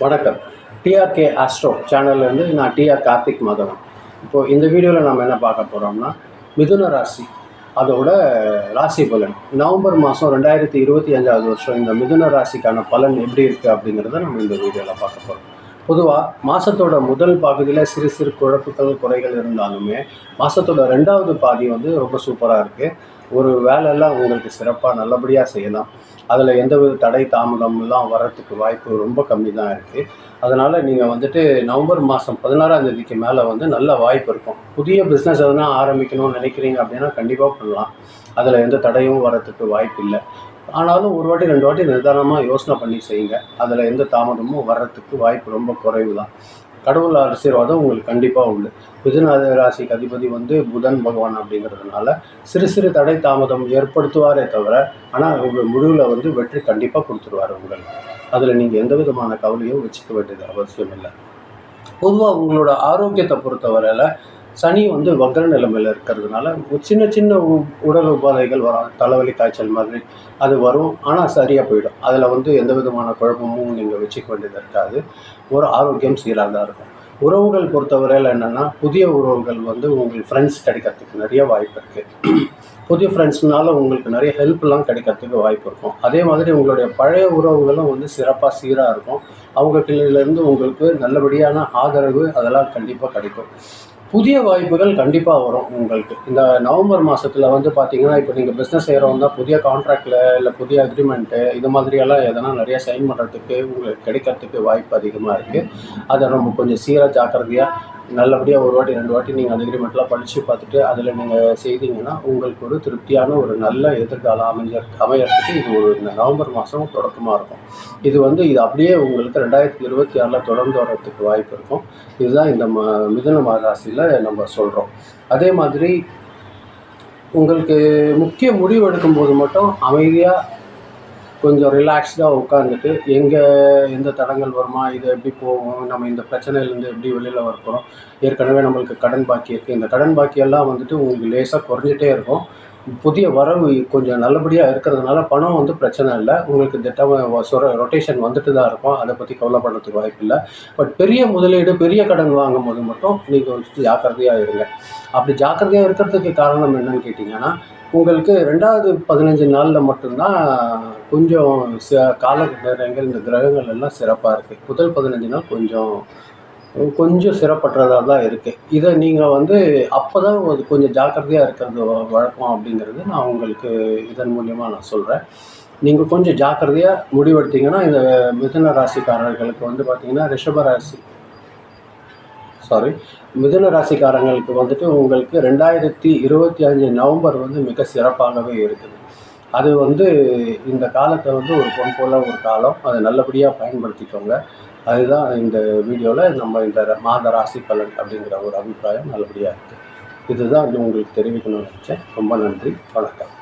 வணக்கம். TRK astro சேனல்லேருந்து நான் TR Karthik Madhavan. இப்போது இந்த வீடியோவில் நம்ம என்ன பார்க்க போகிறோம்னா, மிதுன ராசி அதோட ராசி பலன் நவம்பர் மாதம் 2025 வருஷம் இந்த மிதுன ராசிக்கான பலன் எப்படி இருக்குது அப்படிங்கிறத நம்ம இந்த வீடியோவில் பார்க்க போகிறோம். பொதுவாக மாதத்தோட முதல் பகுதியில் சிறு சிறு குழப்புகள் குறைகள் இருந்தாலுமே மாதத்தோட 2வது பாதி வந்து ரொம்ப சூப்பராக இருக்குது. ஒரு வேலையெல்லாம் உங்களுக்கு சிறப்பாக நல்லபடியாக செய்யலாம். அதில் எந்தவித தடை தாமதம்லாம் வர்றதுக்கு வாய்ப்பு ரொம்ப கம்மி தான் இருக்குது. அதனால் நீங்கள் வந்துட்டு நவம்பர் மாதம் 16ஆம் தேதிக்கு மேலே வந்து நல்ல வாய்ப்பு இருக்கும். புதிய பிஸ்னஸ் எதுனா ஆரம்பிக்கணும்னு நினைக்கிறீங்க அப்படின்னா கண்டிப்பாக பண்ணலாம். அதில் எந்த தடையும் வர்றதுக்கு வாய்ப்பு இல்லை. ஆனாலும் ஒரு வாட்டி 2 வாட்டி நிதானமாக யோசனை பண்ணி செய்யுங்க. அதில் எந்த தாமதமும் வர்றதுக்கு வாய்ப்பு ரொம்ப குறைவு தான். கடவுள் ஆசீர்வாதம் உங்களுக்கு கண்டிப்பாக உண்டு. மிதுன ராசிக்கு அதிபதி வந்து புதன் பகவான் அப்படிங்கிறதுனால சிறு சிறு தடை தாமதம் ஏற்படுத்துவாரே தவிர, ஆனால் உங்கள் முடிவில் வந்து வெற்றி கண்டிப்பாக கொடுத்துருவார் உங்களுக்கு. அதில் நீங்கள் எந்த விதமான கவலையும் வச்சுக்க வேண்டியது அவசியம் இல்லை. பொதுவாக உங்களோட ஆரோக்கியத்தை பொறுத்தவரையில் சனி வந்து வக்ர நிலைமையில் இருக்கிறதுனால சின்ன சின்ன உடல் உபாதைகள் வரும். தலைவலி காய்ச்சல் மாதிரி அது வரும், ஆனால் சரியாக போயிடும். அதில் வந்து எந்த விதமான குழப்பமும் நீங்கள் வச்சுக்க வேண்டியது இருக்காது. ஒரு ஆரோக்கியம் சீராக தான் இருக்கும். உறவுகள் பொறுத்தவரையில் என்னென்னா, புதிய உறவுகள் வந்து உங்களுக்கு ஃப்ரெண்ட்ஸ் கிடைக்கிறதுக்கு நிறைய வாய்ப்பு இருக்குது. புதிய ஃப்ரெண்ட்ஸ்னால உங்களுக்கு நிறைய ஹெல்ப்லாம் கிடைக்கிறதுக்கு வாய்ப்பு இருக்கும். அதே மாதிரி உங்களுடைய பழைய உறவுகளும் வந்து சிறப்பாக சீராக இருக்கும். அவங்க கீழேருந்து உங்களுக்கு நல்லபடியான ஆதரவு அதெல்லாம் கண்டிப்பாக கிடைக்கும். புதிய வாய்ப்புகள் கண்டிப்பாக வரும் உங்களுக்கு. இந்த நவம்பர் மாதத்தில் வந்து பார்த்திங்கன்னா, இப்போ நீங்கள் பிஸ்னஸ் செய்கிறவங்க தான் புதிய கான்ட்ராக்டில் இல்லை புதிய அக்ரிமெண்ட்டு இது மாதிரியெல்லாம் எதனா நிறையா சைன் பண்ணுறதுக்கு உங்களுக்கு கிடைக்கிறதுக்கு வாய்ப்பு அதிகமாக இருக்குது. அதை நம்ம கொஞ்சம் சீராக ஜாக்கிரதையாக நல்லபடியாக ஒரு வாட்டி 2 வாட்டி நீங்கள் அந்த அக்ரிமெண்ட்லாம் படித்து பார்த்துட்டு அதில் நீங்கள் செய்தீங்கன்னா உங்களுக்கு ஒரு திருப்தியான ஒரு நல்ல எதிர்காலம் அமையறதுக்கு இது ஒரு இந்த நவம்பர் மாதம் தொடக்கமாக இருக்கும். இது அப்படியே உங்களுக்கு 2026 தொடர்ந்து வர்றதுக்கு வாய்ப்பு இருக்கும். இதுதான் இந்த மிதுன ராசியில் நம்ம சொல்கிறோம். அதே மாதிரி உங்களுக்கு முக்கிய முடிவு எடுக்கும்போது மட்டும் அமைதியாக கொஞ்சம் ரிலாக்ஸ்டாக உட்காந்துட்டு எந்த தடங்கள் வருமா, இது எப்படி போகும், நம்ம இந்த பிரச்சனையிலேருந்து எப்படி வெளியில் வரப்போகிறோம், ஏற்கனவே நம்மளுக்கு கடன் பாக்கி இருக்குது, இந்த கடன் பாக்கியெல்லாம் உங்களுக்கு லேசாக குறைஞ்சிட்டே இருக்கும். புதிய வரவு கொஞ்சம் நல்லபடியாக இருக்கிறதுனால பணம் பிரச்சனை இல்லை. உங்களுக்கு திட்டமாக ரொட்டேஷன் வந்துட்டு தான் இருக்கும். அதை பற்றி கவலைப்படுறதுக்கு வாய்ப்பு இல்லை. பட் பெரிய முதலீடு பெரிய கடன் வாங்கும் போது மட்டும் நீங்கள் ஜாக்கிரதையாக இருங்க. அப்படி ஜாக்கிரதையாக இருக்கிறதுக்கு காரணம் என்னன்னு கேட்டிங்கன்னா, உங்களுக்கு 2வது 15 நாளில் மட்டும்தான் கொஞ்சம் கால நேரங்கள் இந்த கிரகங்கள் எல்லாம் சிறப்பாக இருக்குது. முதல் 15 நாள் கொஞ்சம் சிறப்பற்றதாக தான் இருக்குது. இதை நீங்கள் அப்போ தான் கொஞ்சம் ஜாக்கிரதையாக இருக்கிறது வழக்கம் அப்படிங்கிறது நான் உங்களுக்கு இதன் மூலியமாக நான் சொல்கிறேன். நீங்கள் கொஞ்சம் ஜாக்கிரதையாக முடிவெடுத்தீங்கன்னா இந்த மிதுன ராசிக்காரர்களுக்கு பார்த்திங்கன்னா மிதுன ராசிக்காரங்களுக்கு உங்களுக்கு 2025 நவம்பர் மிக சிறப்பாகவே இருக்குது. அது இந்த காலத்தை ஒரு பொன் போல ஒரு காலம். அதை நல்லபடியாக பயன்படுத்திக்கோங்க. அதுதான் இந்த வீடியோவில் நம்ம இந்த மாத ராசி பலன் அப்படிங்கிற ஒரு அபிப்பிராயம் நல்லபடியாக இருக்குது. இதுதான் உங்களுக்கு தெரிவிக்கணும்னு நினச்சேன். ரொம்ப நன்றி. வணக்கம்.